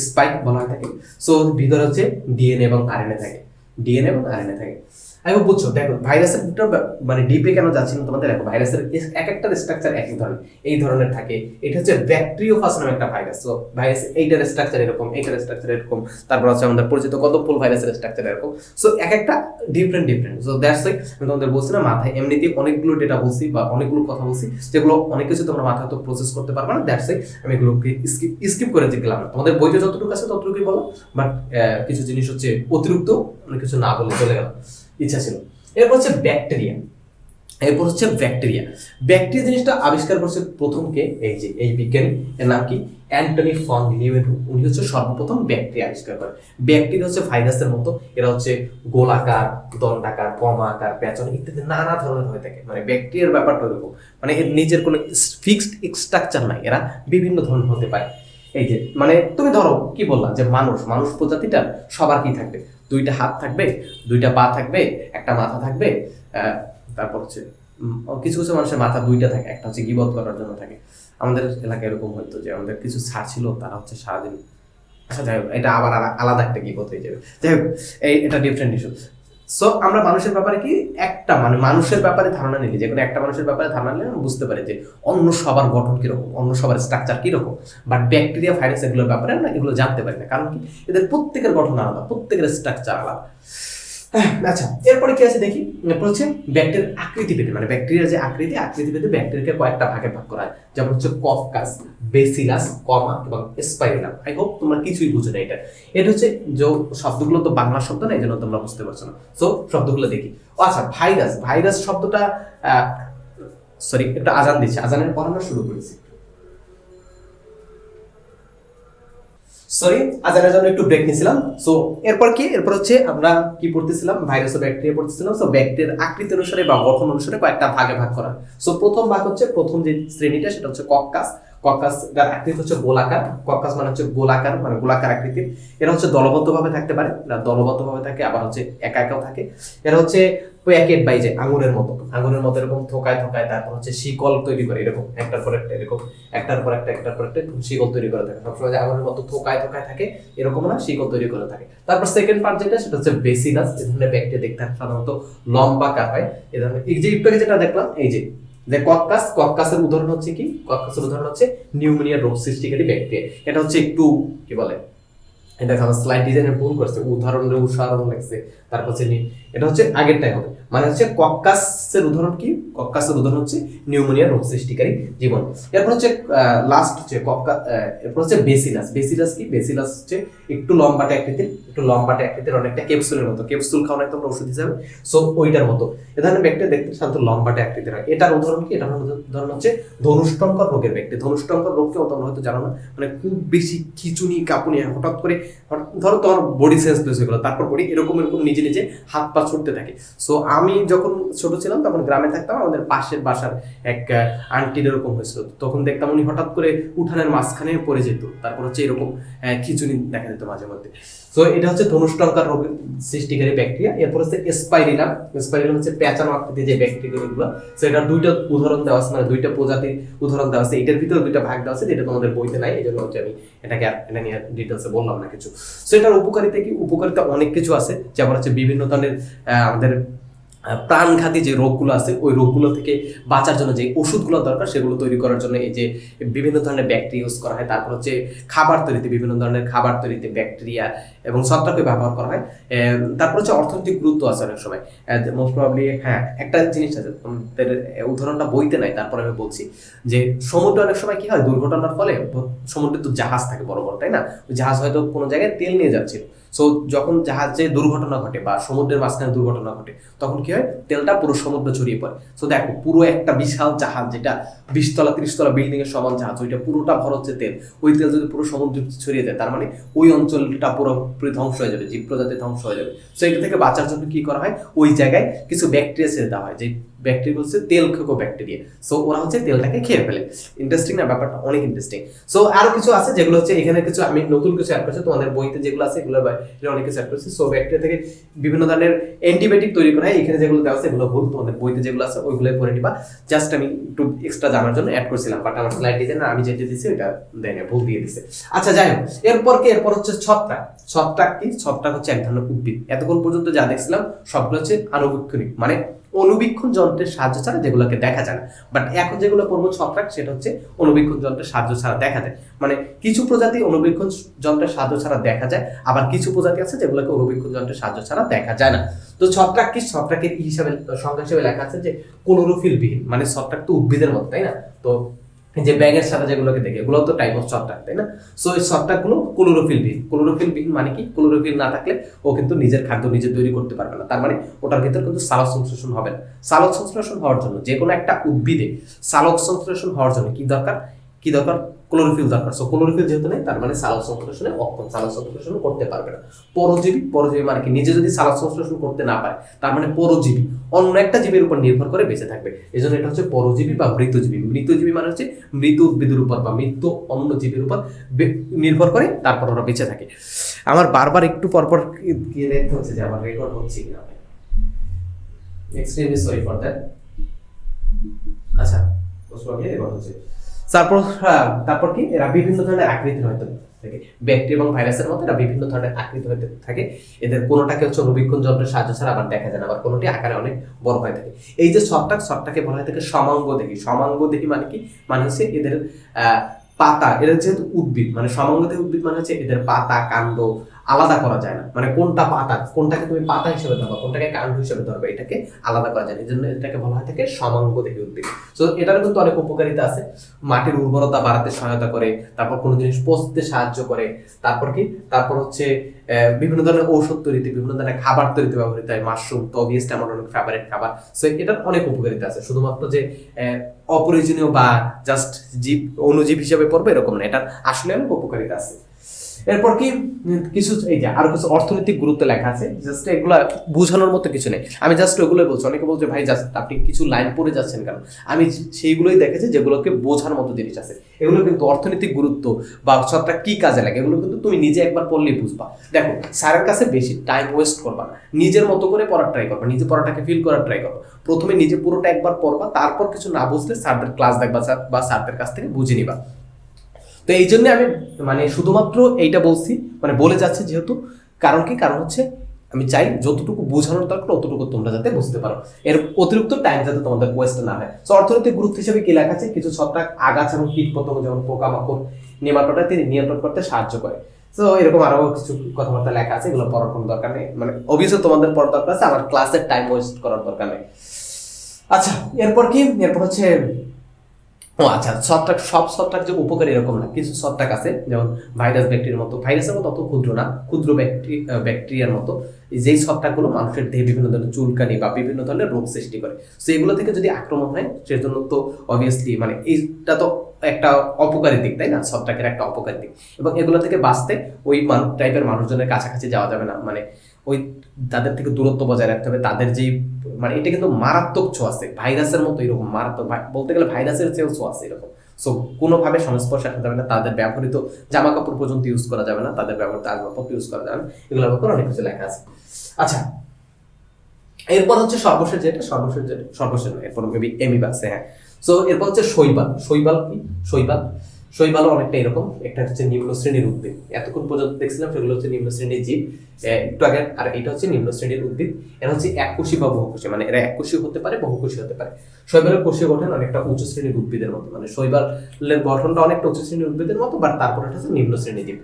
স্পাইক বলা হয় থাকে। সো ভিতরে হচ্ছে ডিএনএ এবং আরএনএ থাকে, ডিএনএ এবং আরএনএ থাকে। আমি বুঝছো। দেখো ভাইরাসের মানে ডিপে কেন যাচ্ছি না তোমাদের, দেখো ভাইরাসের এক একটা স্ট্রাকচার এক এক ধরনের, এই ধরনের থাকে। এটা হচ্ছে ব্যাকটেরিওফাজ নামে একটা ভাইরাস। তো ভাইরাস এইটার স্ট্রাকচার এরকম, এইটার স্ট্রাকচার এরকম, তারপর হচ্ছে আমাদের পরিচিত কদমফুল ভাইরাসের স্ট্রাকচার এরকম। সো এক একটা ডিফারেন্ট। সো দ্যাটস লাইক আমি তোমাদের বলছি না, মাথায় এমনিতেই অনেকগুলো ডেটা বলছি বা অনেকগুলো কথা বলছি, যেগুলো অনেক কিছু তোমরা মাথায় তো প্রসেস করতে পারবে না। দ্যাটস লাইক আমি এগুলোকে স্কিপ করে গেলাম না। তোমাদের বইতে যতটুকু আছে ততটুকুই বলো, বাট কিছু জিনিস হচ্ছে অতিরিক্ত, অনেক কিছু না বলে চলে গেলাম, ইচ্ছা ছিল। এরপর হচ্ছে ব্যাকটেরিয়া। ব্যাকটেরিয়া জিনিসটা আবিষ্কার করছে প্রথমকে এই যে এই বিজ্ঞানী, এর নাম কি, অ্যান্টনি ফন লিউয়েনহুক। উনি হচ্ছে সর্বপ্রথম ব্যাকটেরিয়া আবিষ্কার করেন। ব্যাকটেরিয়া হচ্ছে ভাইরাসের মতো, এরা হচ্ছে গোলাকার, দণ্ডাকার, কমা আকার, পেঁচানো ইত্যাদি নানা ধরনের হয়ে থাকে। মানে ব্যাকটেরিয়ার ব্যাপারটা এরকম, মানে এর নিজের কোনো ফিক্সড স্ট্রাকচার নাই, এরা বিভিন্ন ধরনের হতে পারে। এই যে মানে তুমি ধরো কি বললাম যে মানুষ প্রজাতিটা সবার কি থাকবে, দুইটা হাত থাকবে, দুইটা পা থাকবে, একটা মাথা থাকবে, তারপর হচ্ছে কিছু কিছু মানুষের মাথা দুইটা থাকে, একটা হচ্ছে গিবত করার জন্য থাকে। আমাদের এলাকায় এরকম হয়তো যে আমাদের কিছু স্যার ছিল, তারা হচ্ছে সারাদিন, আচ্ছা যাই হোক, এটা আবার আলাদা একটা গিবত হয়ে যাবে। যাই হোক, এটা ডিফারেন্ট ইস্যু। সো আমরা মানুষের ব্যাপারে কি একটা মানে মানুষের ব্যাপারে ধারণা নিলি, যে কোনো একটা মানুষের ব্যাপারে ধারণা নিলে আমরা বুঝতে পারি যে অন্য সবার গঠন কিরকম, অন্য সবার স্ট্রাকচার কিরকম। বাট ব্যাকটেরিয়া, ভাইরাস এগুলোর ব্যাপারে আমরা এগুলো জানতে পারি না, কারণ কি এদের প্রত্যেকের গঠন আলাদা, প্রত্যেকের স্ট্রাকচার আলাদা। আচ্ছা, এরপরে কি আছে দেখি। এরপর হচ্ছে ব্যাকটেরিয়ার আকৃতি পেতে, মানে ব্যাকটেরিয়ার যে আকৃতি পেতে ব্যাকটেরিয়াকে কয়েকটা ভাগে ভাগ করা হয়, যেমন হচ্ছে কফকাস, বেসিলাস, কমা এবং স্পাইরালাম। আই হোপ তোমরা কিছুই বুঝো না এটা। এটা হচ্ছে যে শব্দগুলো তো বাংলা শব্দ না, এই জন্য তোমরা বুঝতে পারছো না। সো শব্দগুলো দেখি। আচ্ছা, ভাইরাস শব্দটা সরি, একটা আজান দিচ্ছে, আজানের পর আমরা শুরু করেছি। সরি, আজানের জন্য একটু ব্রেক নিয়েছিলাম। সো এরপর হচ্ছে আমরা কি পড়তেছিলাম, ভাইরাস ও ব্যাকটেরিয়া পড়তেছিলাম। সো ব্যাকটেরিয়ার আকৃতি অনুসারে বা গঠন অনুসারে কয়েকটা ভাগে ভাগ করা। সো প্রথম ভাগ হচ্ছে, প্রথম যে শ্রেণীটা সেটা হচ্ছে কক্কাস। কক্কাসের আকৃতি হচ্ছে গোলাকার। কক্কাস মানে হচ্ছে গোলাকার, মানে গোলাকার আকৃতির। এরা হচ্ছে দলবদ্ধভাবে থাকতে পারে, এরা দলবদ্ধভাবে থাকে, আবার হচ্ছে একা একাও থাকে। এরা হচ্ছে প্যাকেট বাইজে আঙুরের মতো এরকম থোকায়, তারপর হচ্ছে শিকল তৈরি করে, এরকম একটার পর একটা, এরকম একটার পর একটা শিকল তৈরি করে থাকে। সবসময় আঙুরের মতো থোকায় থাকে, এরকম না, শিকল তৈরি করে থাকে। তারপর সেকেন্ড পার্ট যেটা, সেটা হচ্ছে বেসিলাস। এই ধরনের ব্যাকটেরিয়া দেখতে সাধারণত লম্বাকার হয়। এই ধরনের, এই যে একটু আগে যেটা দেখলাম, এই যে কক্কাসের উদাহরণ হচ্ছে কি, কক্কাসের উদাহরণ হচ্ছে নিউমোনিয়া রোগ সৃষ্টিকারী ব্যাকটেরিয়া। এটা হচ্ছে একটু কি বলে, এটা আমার স্লাইড ডিজাইনের ভুল করছে, উদাহরণ লাগছে, তারপর হচ্ছে এটা হচ্ছে আগেরটাই হবে, মানে হচ্ছে কক্কাসের উদাহরণ কি, কক্কাসের উদাহরণ হচ্ছে নিউমোনিয়া রোগ সৃষ্টিকারী জীবন। এরপর হচ্ছে লাস্ট হচ্ছে এরপর হচ্ছে বেসিলাস কি, বেসিলাস হচ্ছে একটু লম্বাটে আকৃতির, অনেকটা ক্যাপসুলের মতো, ক্যাপসুল খাওয়া নাই তোমরা ওষুধ হিসাবে, সো ওইটার মতো। এ ধরনের ব্যাকটেরিয়া দেখতে সাধারণত লম্বাটে আকৃতির হয়। এটার উদাহরণ কি, এটার উদাহরণ হচ্ছে ধনুষ্টঙ্কর রোগের ব্যাকটেরিয়া। ধনুষ্টঙ্কর রোগকে তোমরা হয়তো জানো না, মানে খুব বেশি খিচুনি কাঁপুনি, হঠাৎ করে ধরো তোমার বডি সেন্সলেস হয়ে গেলো, তারপর বডি এরকম নিজে নিজে হাত পা ছুটতে থাকে। সো আমি যখন ছোট ছিলাম তখন গ্রামে থাকতাম, আমাদের পাশের বাসার এক আন্টির এরকম হয়েছিল। তখন দেখতাম উনি হঠাৎ করে উঠানের মাঝখানে পড়ে যেত, তারপর হচ্ছে এরকম খিচুনি দেখা যেত মাঝে মধ্যে। সো এটা হচ্ছে ধনুষ্টঙ্কার রোগের সৃষ্টিকারী ব্যাকটেরিয়া। এরপর হচ্ছে স্পাইরিলাম হচ্ছে পেঁচানো আকৃতির যে ব্যাকটেরিয়াগুলো, সেটার দুইটা উদাহরণ দেওয়া আছে, মানে দুইটা প্রজাতির উদাহরণ দেওয়া আছে। এটার ভিতরে দুইটা ভাগ দেওয়া আছে, যেটা তোমাদের বইতে নাই, এই জন্য হচ্ছে আমি এটা নিয়ে ডিটেলসে বললাম না কিছু। সো এটার উপকারিতা অনেক কিছু আছে, যেমন হচ্ছে বিভিন্ন ধরনের আমাদের প্রাণঘাতী যে রোগগুলো আছে, ওই রোগগুলো থেকে বাঁচার জন্য যে ওষুধগুলো দরকার সেগুলো তৈরি করার জন্য এই যে বিভিন্ন ধরনের ব্যাকটেরিয়া ইউজ করা হয়। তারপর হচ্ছে বিভিন্ন ধরনের খাবার তৈরিতে ব্যাকটেরিয়া এবং ছত্রাককে ব্যবহার করা হয়। তারপর হচ্ছে অর্থনৈতিক গুরুত্ব আছে অনেক সময়, মোস্ট প্রবাবলি। হ্যাঁ, একটা জিনিস আছে, তোমাদের উদাহরণটা বইতে নাই, তারপরে আমি বলছি যে সমুদ্রে অনেক সময় কি হয়, দুর্ঘটনার ফলে সমুদ্রে তো জাহাজ থাকে বড় বড়, তাই না? ওই জাহাজ হয়তো কোনো জায়গায় তেল নিয়ে যাচ্ছিল, সো যখন জাহাজে দুর্ঘটনা ঘটে বা সমুদ্রের মাঝখানে দুর্ঘটনা ঘটে তখন কি হয়, তেলটা পুরো সমুদ্রে ছড়িয়ে পড়ে। সো দেখো পুরো একটা বিশাল জাহাজ, যেটা 20 তলা 30 তলা বিল্ডিং এর সমান জাহাজ, ওইটা পুরোটা ভর হচ্ছে তেল। ওই তেল যদি পুরো সমুদ্রে ছড়িয়ে যায় তার মানে ওই অঞ্চলটা পুরোপুরি ধ্বংস হয়ে যাবে, জীব প্রজাতি ধ্বংস হয়ে যাবে। সো এটা থেকে বাঁচার জন্য কি করা হয়, ওই জায়গায় কিছু ব্যাকটেরিয়া ছেড়ে দেওয়া হয়, যে ব্যাকটেরিয়া হচ্ছে তেল খেকো ব্যাকটেরিয়া। সো ওরা হচ্ছে তেলটাকে খেয়ে ফেলে। ইন্টারেস্টিং না ব্যাপারটা, অনেক ইন্টারেস্টিং। সো আরো কিছু আছে যেগুলো হচ্ছে এখানে কিছু আমি নতুন কিছু অ্যাড করছি, তোমাদের বইতে যেগুলো আছে এগুলোর বাইরে অনেক কিছু অ্যাড করছি। সো ব্যাকটেরিয়া থেকে বিভিন্ন ধরনের অ্যান্টিবায়োটিক তৈরি করা হয়, এখানে যেগুলো দেওয়া আছে এগুলো ভুল, তোমাদের বইতে যেগুলো আছে ওইগুলোই পড়ে নিবা। জাস্ট আমি একটু এক্সট্রা জানার জন্য অ্যাড করছিলাম, বাট আমার স্লাইড ডিজাইন আমি যেটা দিয়েছি ওইটা দেয় না, ভুল দিয়ে দিছে। আচ্ছা যাই হোক, এরপর হচ্ছে ছত্রাক। ছত্রাক কি? ছত্রাক হচ্ছে এক ধরনের উদ্ভিদ। এতক্ষণ পর্যন্ত যা দেখছিলাম সবগুলো হচ্ছে আনুবীক্ষণিক, মানে অনুবীক্ষণ যন্ত্রের সাহায্য ছাড়া যেগুলোকে দেখা যায় না। বাট এখন যেগুলো পড়বো ছত্রাক, সেটা হচ্ছে অনুবীক্ষণ যন্ত্রের সাহায্য ছাড়া দেখা যায়। মানে কিছু প্রজাতি অনুবীক্ষণ যন্ত্রের সাহায্য ছাড়া দেখা যায়, আবার কিছু প্রজাতি আছে যেগুলোকে অনুবীক্ষণ যন্ত্রের সাহায্য ছাড়া দেখা যায় না। তো ছত্রাক কি? ছত্রাকের হিসাবে সংজ্ঞা হিসেবে লেখা আছে যে ক্লোরোফিল বিহীন, মানে ছত্রাক তো উদ্ভিদের মতো, তাই না? তো যে ব্যাঙের সাথে যেগুলোকে দেখে এগুলো তো টাইপ অফ ছত্রাক, তাই না? সো এই ছত্রাকগুলো ক্লোরোফিল বিহীন। ক্লোরোফিল বিহীন মানে কি? ক্লোরোফিল না থাকলে ও কিন্তু নিজের খাদ্য নিজে তৈরি করতে পারবে না, তার মানে ওটার ভিতর কিন্তু সালোক সংশ্লেষণ হবে না। সালোক সংশ্লেষণ হওয়ার জন্য যে কোনো একটা উদ্ভিদে সালোক সংশ্লেষণ হওয়ার জন্য কি দরকার? ক্লোরোফিল দরকার। সো ক্লোরোফিল যেহেতু নেই তার মানে সালোক সংশ্লেষণে অক্ষম, সালোক সংশ্লেষণ করতে পারবে না। পরজীবী মানে কি? নিজে যদি সালোক সংশ্লেষণ করতে না পারে তার মানে পরজীবী, অন্য একটা জীবের উপর নির্ভর করে বেঁচে থাকবে। এই জন্য এটা হচ্ছে পরজীবী বা মৃতজীবী। মৃতজীবী মানে হচ্ছে মৃত উদ্ভিদের উপর বা মৃত অন্য জীবের উপর নির্ভর করে তারপর ওরা বেঁচে থাকে। আমার বারবার একটু পরপর গিয়ে দেখতে হচ্ছে যে আমার রেকর্ড হচ্ছে কিনা। Extremely sorry for that. আচ্ছা, রেকর্ড হচ্ছে। তারপর কি? এরা বিভিন্ন ধরনের আকৃতির হয়তো থাকে, ব্যাকটেরিয়া এবং ভাইরাসের মতো এরা বিভিন্ন ধরনের আকৃতি হতে থাকে। এদের কোনোটাকে হচ্ছে অনুবীক্ষণ যন্ত্রের সাহায্য ছাড়া আবার দেখা যায় না, আবার কোনোটি আকারে অনেক বড় হয়ে থাকে। এই যে ছত্রাককে বলা হয় থাকে সমাঙ্গদেহী। সমাঙ্গদেহী মানে কি? মানে হচ্ছে এদের পাতা, এদের যেহেতু উদ্ভিদ, মানে সমাঙ্গদেহী উদ্ভিদ মানে হচ্ছে এদের পাতা কাণ্ড আলাদা করা যায় না। মানে কোনটা পাতা, কোনটাকে তুমি পাতা হিসেবে ধরবা, কোনটাকে কাণ্ড হিসেবে ধরবে, এটাকে আলাদা করা যায় না। এই জন্য এটাকে বলা হয় থাকে সমাঙ্গদেহী উদ্ভিদ। তো এটার কিন্তু অনেক উপকারিতা আছে। মাটির উর্বরতা বাড়াতে সহায়তা করে, তারপর কোনো জিনিস পচতে সাহায্য করে, তারপর হচ্ছে বিভিন্ন ধরনের ঔষধ তৈরিতে, বিভিন্ন ধরনের খাবার তৈরিতে ব্যবহৃত হয়। মাশরুম তো অবভিয়াসলি আমার অনেক ফেভারিট খাবার। সো এটার অনেক উপকারিতা আছে। শুধুমাত্র যে অপ্রয়োজনীয় বা জাস্ট জীব অণুজীব হিসেবে পড়বে এরকম না, এটার আসলে অনেক উপকারিতা আছে। এরপর কি কিছু এই যে আরো কিছু অর্থনৈতিক গুরুত্ব লেখা আছে, জাস্ট এগুলো বোঝানোর মতো কিছু নেই, আমি জাস্ট ওগুলোই বলছি। অনেকে বলছে ভাই জাস্ট আপনি কিছু লাইন পড়ে যাচ্ছেন কেন? আমি সেইগুলোই দেখেছি যেগুলোকে বোঝার মতো জিনিস আছে। এগুলো কিন্তু অর্থনৈতিক গুরুত্ব বা ছত্রাক কি কাজে লাগে এগুলো কিন্তু তুমি নিজে একবার পড়লেই বুঝবা। দেখো, স্যারের কাছে বেশি টাইম ওয়েস্ট করবা না, নিজের মতো করে পড়ার ট্রাই করবা, নিজে পড়াটাকে ফিল করার ট্রাই করবা। প্রথমে নিজে পুরোটা একবার পড়বা, তারপর কিছু না বুঝলে স্যারদের ক্লাস দেখবা বা স্যারদের কাছ থেকে বুঝে নিবা। তো এই জন্য আমি মানে শুধুমাত্র এইটা বলছি, মানে বলে যাচ্ছে যেহেতু, কারণ হচ্ছে আমি চাই যতটুকু বোঝানোর দরকার ততটুকু তোমরা যাতে বুঝতে পারো, এর অতিরিক্ত টাইম যাতে তোমাদের ওয়েস্ট না হয়। তো অর্থনৈতিক গুরুত্ব হিসেবে কি লেখা আছে? কিছু ছত্রাক আগাছা এবং কীট পতঙ্গ যেমন পোকামাকড়, নেমাটোডা তিনি নিয়ন্ত্রণ করতে সাহায্য করে। তো এরকম আরো কিছু কথাবার্তা লেখা আছে, এগুলো পড়ার কোনো দরকার নেই, মানে অবশ্যই তোমাদের পড়ার দরকার আছে, আমার ক্লাসের টাইম ওয়েস্ট করার দরকার নেই। আচ্ছা, এরপর হচ্ছে আচ্ছা, সব ছত্রাক যে উপকারী এরকম না। কিছু ছত্রাক আছে যেমন ভাইরাস, ব্যাকটেরিয়ার মতো, ভাইরাসের মতো অত ক্ষুদ্র না, ক্ষুদ্র ব্যাকটেরিয়ার মতো যেই ছত্রাকগুলো মানুষের দেহে বিভিন্ন ধরনের চুলকানি বা বিভিন্ন ধরনের রোগ সৃষ্টি করে। তো এগুলো থেকে যদি আক্রমণ হয় সেজন্য তো অবভিয়াসলি মানে এইটা তো একটা অপকারী দিক, তাই না? ছত্রাকের একটা অপকারী দিক। এবং এগুলো থেকে বাঁচতে ওই টাইপের মানুষজনের কাছাকাছি যাওয়া যাবে না, মানে ওই তাদের থেকে দূরত্ব বজায় রাখতে হবে। তাদের যেই মানে এটা কিন্তু মারাত্মক ছোঁয়া আছে, ভাইরাসের মতো এরকম মারাত্মক, বলতে গেলে ভাইরাসের চেয়েও ছোঁয়া আছে এরকম। সো কোনোভাবে সংস্পর্শে আসা যাবে না, তাদের ব্যবহৃত জামা কাপড় পর্যন্ত ইউজ করা যাবে না, তাদের ব্যবহৃত আসবাবপত্র ইউজ করা যাবে না, এগুলোর ব্যাপারে অনেক কিছু লেখা আছে। আচ্ছা, এরপর হচ্ছে সর্বশেষ এরপর মেবি এমিবাক্সে। হ্যাঁ, সো এরপর হচ্ছে শৈবাল কি? শৈবালও অনেকটা এরকম, একটা হচ্ছে নিম্ন শ্রেণীর উদ্ভিদ। এতক্ষণ পর্যন্ত দেখছিলাম সেগুলো হচ্ছে নিম্ন শ্রেণীর জীব একটু আগে, আর এটা হচ্ছে নিম্ন শ্রেণীর উদ্ভিদ। এরা হচ্ছে এককোষী বা বহুকোষী, মানে এরা এককোষী হতে পারে, বহুকোষী হতে পারে। শৈবালের কোষীয় গঠন অনেকটা উচ্চ শ্রেণীর উদ্ভিদের মতো, মানে শৈবালের গঠনটা অনেকটা উচ্চ শ্রেণীর উদ্ভিদের মতো, বাট তারপর এটা হচ্ছে নিম্ন শ্রেণীর জীব।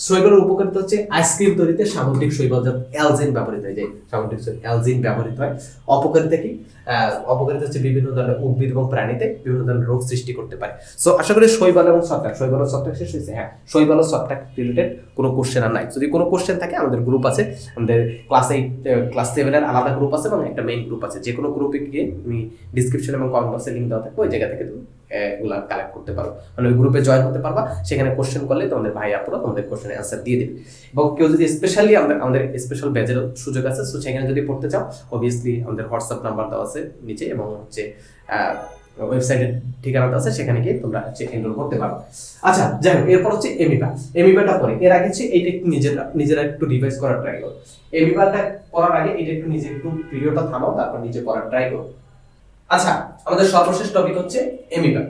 শৈবালের উপকারিতা হচ্ছে আইসক্রিম তৈরিতে সামুদ্রিক শৈবালজাত অ্যালজিন ব্যবহৃত হয়, যে সামুদ্রিক অ্যালজিন ব্যবহৃত হয়। অপকারিতা কি? অপকারিতা হচ্ছে বিভিন্ন ধরনের উদ্ভিদ এবং প্রাণীতে বিভিন্ন ধরনের রোগ সৃষ্টি করতে পারে। সো আশা করি শৈবাল এবং ছত্রাক, শৈবাল ছত্রাক শেষ হয়েছে। হ্যাঁ, শৈবাল ছত্রাক রিলেটেড কোনো কোশ্চেন আর নাই। যদি কোনো কোশ্চেন থাকে আমাদের গ্রুপ আছে, আমাদের ক্লাস 8 ক্লাস 7 এর আলাদা গ্রুপ আছে এবং একটা মেইন গ্রুপ আছে। যে কোনো গ্রুপে গিয়ে তুমি ডিসক্রিপশন এবং কমেন্ট বক্সে লিংক দেওয়া থাকবে, ওই জায়গা থেকে তুমি এগুলা কালেক্ট করতে পারো, মানে ওই গ্রুপে জয়েন হতে পারবা। সেখানে কোশ্চেন করলে তোমাদের ভাই আপুরা তোমাদের কোশ্চেনের অ্যান্সার দিয়ে দেবে। এবং কেউ যদি স্পেশালি আমাদের স্পেশাল ব্যাচের সুযোগ আছে, সো সেখানে যদি পড়তে চাও অবভিয়াসলি আমাদের হোয়াটসঅ্যাপ নাম্বার দেওয়া আছে নিচে এবং হচ্ছে ওয়েবসাইটের ঠিকানা আছে, সেখানে গিয়ে তোমরা হচ্ছে এনরোল করতে পারো। আচ্ছা, যাই হোক, এরপর হচ্ছে এমিবাটা পরে। এর আগে হচ্ছে এইটা একটু নিজেরা একটু রিভাইজ করার ট্রাই করো। এমিবাটা পড়ার আগে এটা একটু নিজে একটু ভিডিওটা থামাও, তারপর নিজে পড়ার ট্রাই করো। আচ্ছা, আমাদের সর্বশেষ টপিক হচ্ছে এমিবা।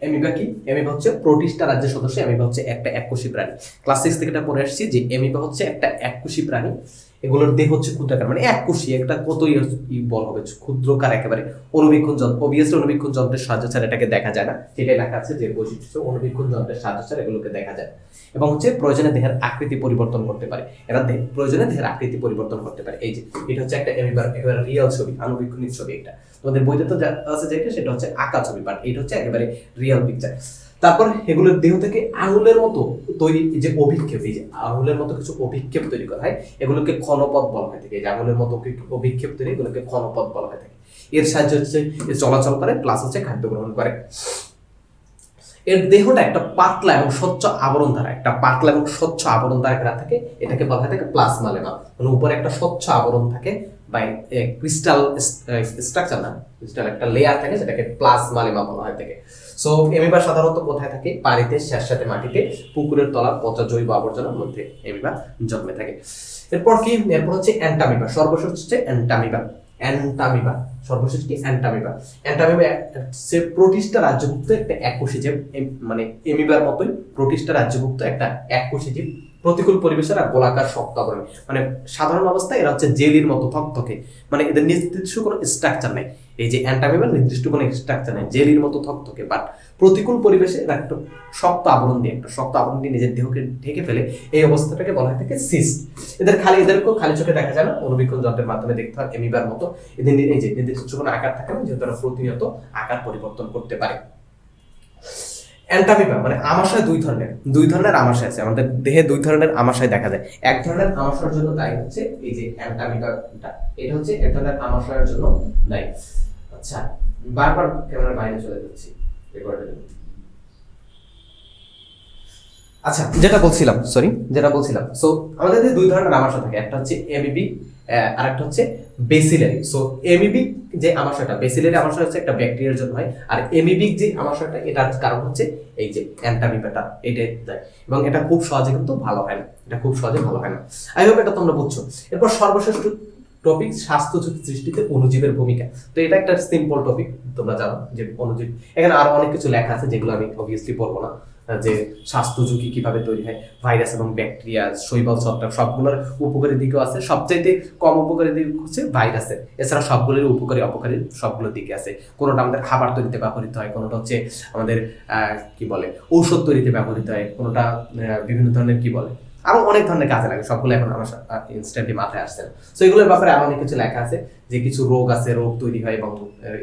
এমিবা কি? এমিবা হচ্ছে প্রোটিস্টা রাজ্যের সদস্য। এমিবা হচ্ছে একটা এককোষী প্রাণী। ক্লাস 6 থেকে এটা পড়ে আসছি যে এমিবা হচ্ছে একটা এককোষী প্রাণী। এগুলোর দেহ হচ্ছে ক্ষুদ্রাকার, মানে এককোষী, একটা কতই বল হবে, ক্ষুদ্রকার একেবারে। অণুবীক্ষণ যন্ত্র, অবভিয়াসলি অণুবীক্ষণ যন্ত্রের সাহায্য ছাড়া এটাকে দেখা যায় না, সেটাই লেখা আছে যে বৈশিষ্ট্য, অণুবীক্ষণ যন্ত্রের সাহায্য ছাড়া এগুলোকে দেখা যায়। এবং হচ্ছে প্রয়োজনে দেহের আকৃতি পরিবর্তন করতে পারে। এরা প্রয়োজনে দেহের আকৃতি পরিবর্তন করতে পারে। এই যে এটা হচ্ছে একটা এমিবার একেবারে রিয়েল ছবি, আণুবীক্ষণিক ছবি। এটা তোমাদের বইতে তো আছে যেটা, সেটা হচ্ছে আঁকা ছবি, বাট এটা হচ্ছে একেবারে রিয়েল পিকচার। তারপর এগুলোর দেহ থেকে আঙুলের মতো তৈরি যে অভিক্ষেপ, এই যে আঙুলের মতো কিছু অভিক্ষেপ তৈরি করা হয়, এগুলোকে ক্ষণপথ বলা হয় থাকে। এই যে আঙুলের মতো অভিক্ষেপ তৈরি, এগুলোকে ক্ষণপথ বলা হয় থাকে। এর সাহায্যে হচ্ছে চলাচল করে, প্লাস হচ্ছে খাদ্য গ্রহণ করে। এর দেহটা একটা পাতলা এবং স্বচ্ছ আবরণ দ্বারা, ঘেরা থাকে। এটাকে বলা হয় থাকে প্লাজমা লেমা, মানে উপরে একটা স্বচ্ছ আবরণ থাকে বা ক্রিস্টাল স্ট্রাকচার না, ক্রিস্টাল একটা লেয়ার থাকে, যেটাকে প্লাজমা লেমা বলা হয় থাকে। সো এমিবা সাধারণত কোথায় থাকে? পানিতে, স্যাঁতস্যাঁতে মাটিতে, পুকুরের তলার পচা জৈব আবর্জনার মধ্যে এমিবা জন্মে থাকে। এরপর কি? এরপর হচ্ছে অ্যান্টামিবা। সর্বশেষ হচ্ছে অ্যান্টামিবা। সর্বশেষ কি? অ্যান্টামিবা হচ্ছে প্রোটিস্টা রাজ্যভুক্ত একটা এককোষী জীব, মানে এমিবার মতোই প্রোটিস্টা রাজ্যভুক্ত একটা এককোষী জীব। প্রতিকূল পরিবেশের আর গোলাকার শক্ত আবরণ, মানে সাধারণ অবস্থায় এরা হচ্ছে জেলির মতো থকথকে, মানে এদের নির্দিষ্ট কোনো স্ট্রাকচার নেই। এই যে অ্যান্টামিবার নির্দিষ্ট কোনো স্ট্রাকচার নেই, জেলির মতো থকথকে, বাট প্রতিকূল পরিবেশে এরা একটা শক্ত আবরণ দিয়ে নিজের দেহকে ঢেকে ফেলে। এই অবস্থাটাকে বলা হয় থাকে সিস্ট। এদেরকেও খালি চোখে দেখা যায় না, অণুবীক্ষণ যন্ত্রের মাধ্যমে দেখতে হয় এমিবার মতো। এদের এই যে নির্দিষ্ট কোনো আকার থাকে না, যেহেতু এরা প্রতিনিয়ত আকার পরিবর্তন করতে পারে। অ্যান্টামিবা মানে আমাশয় দুই ধরনের আমাশয় আছে আমাদের দেহে। দুই ধরনের আমাশয় দেখা যায়। এক ধরনের আমাশয়ের জন্য দায়ী হচ্ছে এই যে অ্যান্টামিবাটা, এটা হচ্ছে এক ধরনের আমাশয়ের জন্য দায়ী। আচ্ছা, বারবার ক্যামেরার বাইরে চলে যাচ্ছি, আচ্ছা যেটা বলছিলাম সো আমাদের দুই ধরনের আমাশয় থাকে, একটা হচ্ছে এমিবি আর একটা হচ্ছে বেসিলারি। সো এমিবিক যে আমাশয়টা, বেসিলারি আমাশয় হচ্ছে একটা ব্যাকটেরিয়ার জন্য হয়, আর এমিবিক যে আমাশয়টা, এটার কারণ হচ্ছে এই যে অ্যান্টামিবাটা, এটাই দেয়। এবং এটা খুব সহজে কিন্তু ভালো হয় না, আই হোপ এটা তোমরা বুঝছো। এরপর সর্বশেষ টপিক, স্বাস্থ্য ঝুঁকি সৃষ্টিতে অণুজীবের ভূমিকা। তো এটা একটা সিম্পল টপিক, তোমরা জানো যে অণুজীব। এখানে আরো অনেক কিছু লেখা আছে যেগুলো আমি অবভিয়াসলি পড়বো না, যে স্বাস্থ্য ঝুঁকি কিভাবে তৈরি হয়, ভাইরাস এবং ব্যাকটেরিয়া, শৈবাল ছত্রাক, সবগুলোর উপকারী দিকও আছে। সবচাইতে কম উপকারী দিক হচ্ছে ভাইরাসের, এছাড়া সবগুলোর উপকারী অপকারী সবগুলোর দিকে আছে। কোনোটা আমাদের খাবার তৈরিতে ব্যবহৃত হয়, কোনোটা হচ্ছে আমাদের কি বলে ঔষধ তৈরিতে ব্যবহৃত হয়, কোনোটা বিভিন্ন ধরনের কি বলে আরো অনেক ধরনের কাজে লাগে। সবগুলো এখন আমার ইনস্ট্যান্টলি মাথায় আসছে না। সো এগুলোর ব্যাপারে আরো অনেক কিছু লেখা আছে, যে কিছু রোগ আছে, রোগ তৈরি হয় এবং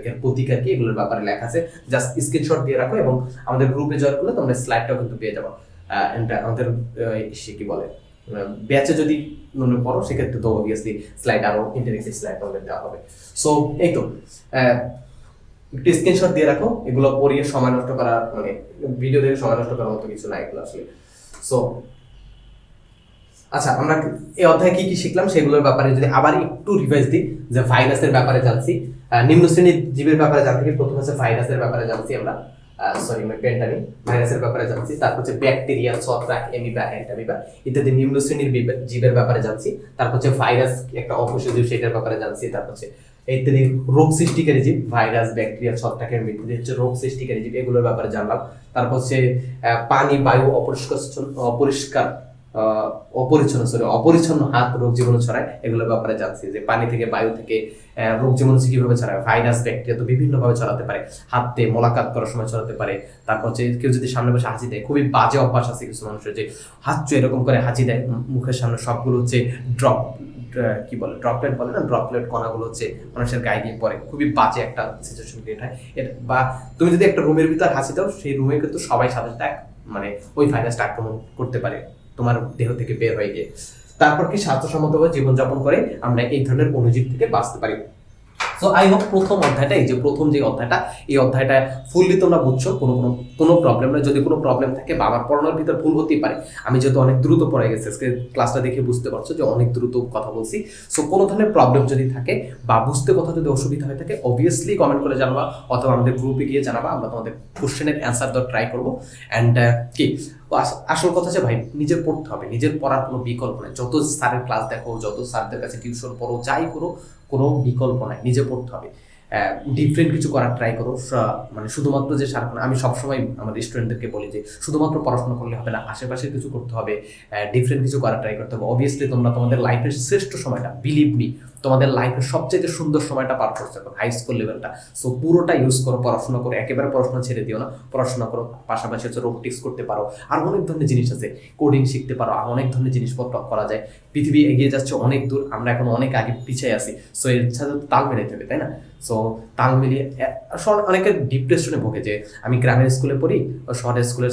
এর প্রতিকার কি, এগুলোর ব্যাপারে লেখা আছে। জাস্ট স্ক্রিনশট দিয়ে রাখো এবং আমাদের গ্রুপে জয়েন করলে তোমরা স্লাইডটাও কিন্তু পেয়ে যাবো। আমাদের কি বলে ব্যাচে যদি পড়ো, সেক্ষেত্রে তো অবভিয়াসলি স্লাইড আরো ইন্টারেক্টিভ স্লাইড তোমাদের দেওয়া হবে। সো এই তো একটু স্ক্রিনশট দিয়ে রাখো, এগুলো পড়িয়ে সময় নষ্ট করা, মানে ভিডিও দেখে সময় নষ্ট করার মতো কিছু না এগুলো আসলে। সো আচ্ছা, আমরা এই অধ্যায়ে কি কি শিখলাম সেগুলোর ব্যাপারে যদি আবার একটু রিভাইজ দিই, যে ভাইরাসের ব্যাপারে জানছি, নিম্ন শ্রেণীর জীবের ব্যাপারে জানতে গিয়ে প্রথম হচ্ছে ভাইরাসের ব্যাপারে জানছি আমরা, ভাইরাসের ব্যাপারে জানছি। তারপর হচ্ছে ব্যাকটেরিয়া, ছত্রাক, এমিবা, অ্যান্টামিবা ইত্যাদি নিম্ন শ্রেণীর জীবের ব্যাপারে জানছি। তারপর হচ্ছে ভাইরাস একটা অকোষীয় জীব, সেটার ব্যাপারে জানছি। তারপর হচ্ছে ইত্যাদি রোগ সৃষ্টিকারী জীব, ভাইরাস, ব্যাকটেরিয়া, ছত্রাকের মৃত্যু হচ্ছে রোগ সৃষ্টিকারী জীব, এগুলোর ব্যাপারে জানলাম। তারপর হচ্ছে পানি, বায়ু, অপরিচ্ছন্ন হাত রোগ জীবাণু ছড়ায়, এগুলোর ব্যাপারে জানছি, যে পানি থেকে, বায়ু থেকে রোগ জীবাণু কিভাবে ছড়ায়। ভাইরাস, ব্যাকটেরিয়া তো বিভিন্ন ভাবে ছড়াতে পারে, হাতে মোলাকাত করার সময় ছড়াতে পারে। তারপর হচ্ছে কেউ যদি সামনে বসে হাঁচি দেয়, খুবই বাজে অভ্যাস আছে কিছু মানুষের, যে হাঁচু এরকম করে হাঁচি দেয় মুখের সামনে, সবগুলো হচ্ছে ড্রপলেট কণাগুলো হচ্ছে মানুষের গায়ে গিয়ে পড়ে, খুবই বাজে একটা সিচুয়েশন ক্রিয়েট হয়। বা তুমি যদি একটা রুমের ভিতর হাসি দাও, সেই রুমে কিন্তু সবাই সাথে মানে ওই ভাইরাসটা আক্রমণ করতে পারে তোমার দেহ থেকে বের হয়ে গিয়ে। তারপর কি স্বাস্থ্যসম্মতভাবে জীবনযাপন করে আমরা এই ধরনের অণুজীব থেকে বাঁচতে পারি। সো আই হোপ প্রথম অধ্যায়টা, এই যে প্রথম যে অধ্যায়টা, এই অধ্যায়টা ফুললি তোমরা বুঝছো, কোনো প্রবলেম নেই। যদি কোনো প্রবলেম থাকে বা আমার পড়ানোর ভিতর ভুল হতেই পারে, আমি যেহেতু অনেক দ্রুত পড়ে গেছি আজকে ক্লাসটা দেখে বুঝতে পারছো যে অনেক দ্রুত কথা বলছি। সো কোনো ধরনের প্রবলেম যদি থাকে বা বুঝতে কথা যদি অসুবিধা হয়ে থাকে অবভিয়াসলি কমেন্ট করে জানাবা, অথবা আমাদের গ্রুপে গিয়ে জানাবা, আমরা তোমাদের কোশ্চেনের অ্যান্সার দেওয়ার ট্রাই করবো। অ্যান্ড কি আসল কথা যে ভাই নিজের পড়তে হবে, নিজের পড়ার কোনো বিকল্প নেই। যত স্যারের ক্লাস দেখো, যত স্যারদের কাছে টিউশন পড়ো, যাই করো, কোনো বিকল্প নাই, নিজে পড়তে হবে। ডিফারেন্ট কিছু করার ট্রাই করো। মানে শুধুমাত্র যে সারাক্ষণ, আমি সবসময় আমার স্টুডেন্টদেরকে বলি যে শুধুমাত্র পড়াশোনা করলে হবে না, আশেপাশে কিছু করতে হবে, ডিফারেন্ট কিছু করার ট্রাই করতে হবে। অবভিয়াসলি তোমরা তোমাদের লাইফের শ্রেষ্ঠ সময়টা, বিলিভ মি, তোমাদের লাইফের সবচেয়ে সুন্দর সময়টা পার করছো এখন, হাই স্কুল লেভেলটা। সো পুরোটা ইউজ করো, পড়াশোনা করো, একেবারে পড়াশোনা ছেড়ে দিও না, পড়াশোনা করো। পাশাপাশি হচ্ছে রোবোটিক্স করতে পারো, আর অনেক ধরনের জিনিস আছে, কোডিং শিখতে পারো, আর অনেক ধরনের জিনিসপত্র করা যায়। পৃথিবী এগিয়ে যাচ্ছে অনেক দূর, আমরা এখন অনেক আগে পিছিয়ে আছি। সো এর সাথে তাল মেলাতে হবে, তাই না? সো তাল মিলিয়ে অনেকে ডিপ্রেশনে ভোগে যে আমি গ্রামের স্কুলে পড়ি, শহরের স্কুলের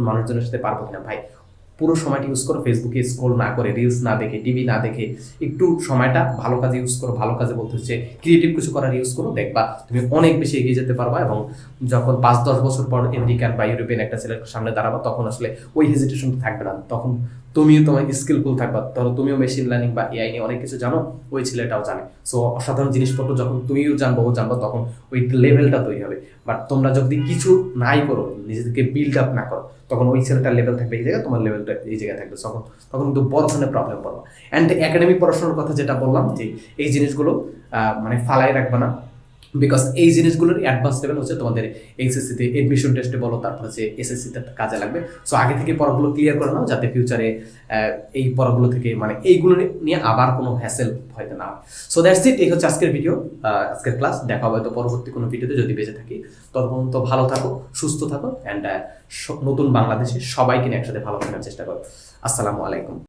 মানুষজনের সাথে পারবো কিনা। ভাই পুরো সময়টা ইউজ করো ফেসবুকে স্ক্রল না করে, রিলস না দেখে, টিভি না দেখে, একটু সময়টা ভালো কাজে ইউজ করো। ভালো কাজে বলতে হচ্ছে ক্রিয়েটিভ কিছু করার ইউজ করো, দেখবা তুমি অনেক বেশি এগিয়ে যেতে পারবা। এবং যখন 5-10 বছর পর আমেরিকান বা ইউরোপিয়ান একটা ছেলের সামনে দাঁড়াবা, তখন আসলে ওই হেজিটেশন থাকবে না, তখন তুমিও তোমার স্কিলফুল থাকবা। ধরো তুমিও মেশিন লার্নিং বা এআই নিয়ে অনেক কিছু জানো, ওই ছেলেটাও জানে। সো অসাধারণ জিনিসপত্র যখন তুমিও জানবো, ও জানবো, তখন ওই লেভেলটা তৈরি হবে। বাট তোমরা যদি কিছু নাই করো, নিজেদেরকে বিল্ড আপ না করো, তখন ওই ছেলেটার লেভেল থাকবে এই জায়গায়, তোমার লেভেলটা এই জায়গায় থাকবে। তখন কিন্তু বড় ধরনের প্রবলেম পড়বা। অ্যান্ড একাডেমিক পড়াশোনার কথা যেটা বললাম, যে এই জিনিসগুলো মানে ফালাই রাখবে না, বিকজ এই জিনিসগুলোর অ্যাডভান্স লেভেল হচ্ছে তোমাদের এইচএসসিতে এডমিশন টেস্টে বলো, তারপর হচ্ছে এসএসসিতে কাজে লাগবে। সো আগে থেকে পড়াগুলো ক্লিয়ার করে নাও, যাতে ফিউচারে এই পড়াগুলো থেকে মানে এইগুলো নিয়ে আবার কোনো হ্যাসেল হয়তো না। সো দ্যাটস ইট, এই হচ্ছে আজকের ভিডিও, আজকের ক্লাস। দেখা হবে তো পরবর্তী কোনো ভিডিওতে, যদি বেঁচে থাকি। ততক্ষণ তো ভালো থাকো, সুস্থ থাকো, অ্যান্ড নতুন বাংলাদেশে সবাইকে নিয়ে একসাথে ভালো থাকার চেষ্টা করো। আসসালামু আলাইকুম।